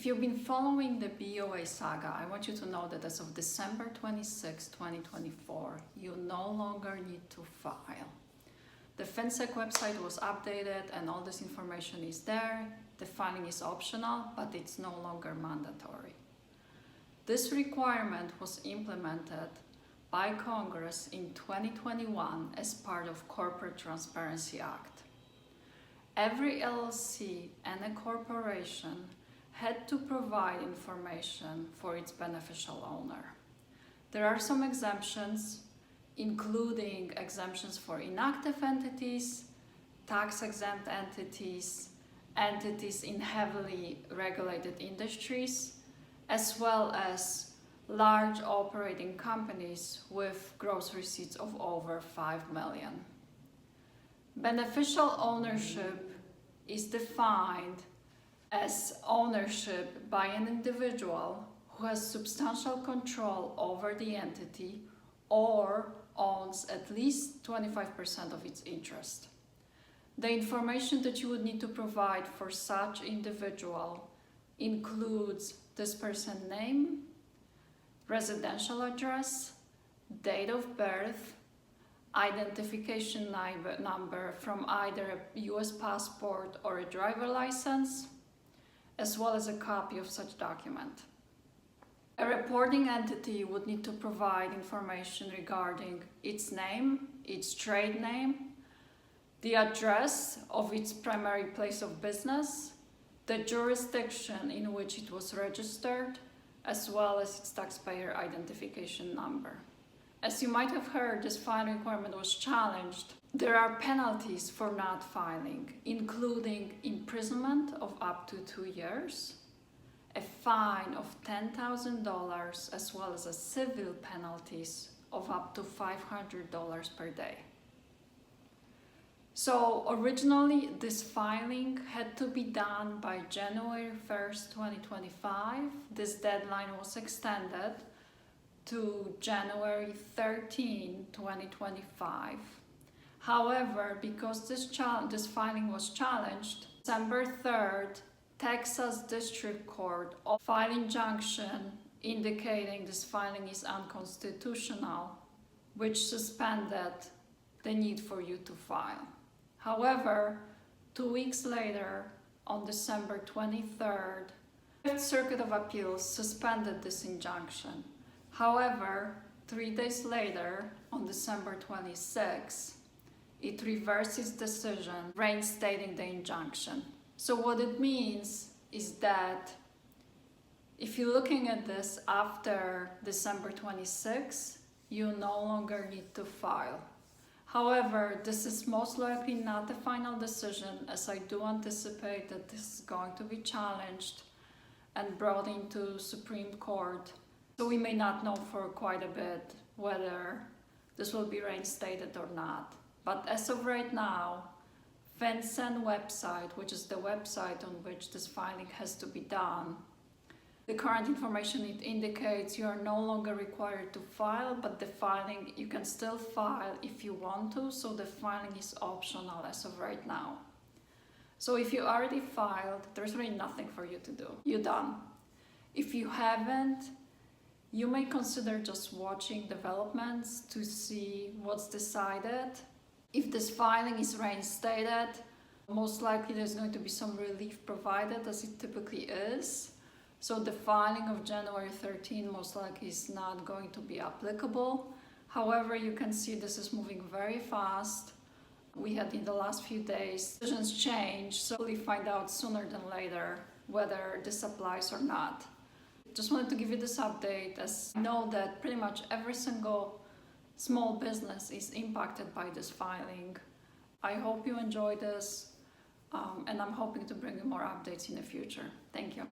If you've been following the BOI saga, I want you to know that as of December 26, 2024, you no longer need to file. The FinSec website was updated and all this information is there. The filing is optional, but it's no longer mandatory. This requirement was implemented by Congress in 2021 as part of Corporate Transparency Act. Every LLC and a corporation had to provide information for its beneficial owner. There are some exemptions, including exemptions for inactive entities, tax-exempt entities, entities in heavily regulated industries, as well as large operating companies with gross receipts of over 5 million. Beneficial ownership is defined as ownership by an individual who has substantial control over the entity or owns at least 25% of its interest. The information that you would need to provide for such individual includes this person's name, residential address, date of birth, identification number from either a US passport or a driver license, as well as a copy of such document. A reporting entity would need to provide information regarding its name, its trade name, the address of its primary place of business, the jurisdiction in which it was registered, as well as its taxpayer identification number. As you might have heard, this filing requirement was challenged. There are penalties for not filing, including imprisonment of up to 2 years, a fine of $10,000, as well as civil penalties of up to $500 per day. So originally, this filing had to be done by January 1st, 2025. This deadline was extended to January 13, 2025. However, because this filing was challenged, December 3rd, Texas District Court filed injunction indicating this filing is unconstitutional, which suspended the need for you to file. However, 2 weeks later, on December 23rd, the Fifth Circuit of Appeals suspended this injunction. However, 3 days later, on December 26th, it reversed its decision, reinstating the injunction. So what it means is that if you're looking at this after December 26th, you no longer need to file. However, this is most likely not the final decision, as I do anticipate that this is going to be challenged and brought into Supreme Court. So we may not know for quite a bit whether this will be reinstated or not. But as of right now, FinCEN website, which is the website on which this filing has to be done, the current information it indicates you are no longer required to file, but the filing, you can still file if you want to, so the filing is optional as of right now. So if you already filed, there's really nothing for you to do. You're done. If you haven't, you may consider just watching developments to see what's decided. If this filing is reinstated, most likely there's going to be some relief provided, as it typically is. So the filing of January 13 most likely is not going to be applicable. However, you can see this is moving very fast. We had in the last few days decisions change, so we'll find out sooner than later whether this applies or not. Just wanted to give you this update, as I know that pretty much every single small business is impacted by this filing. I hope you enjoy this, and I'm hoping to bring you more updates in the future. Thank you.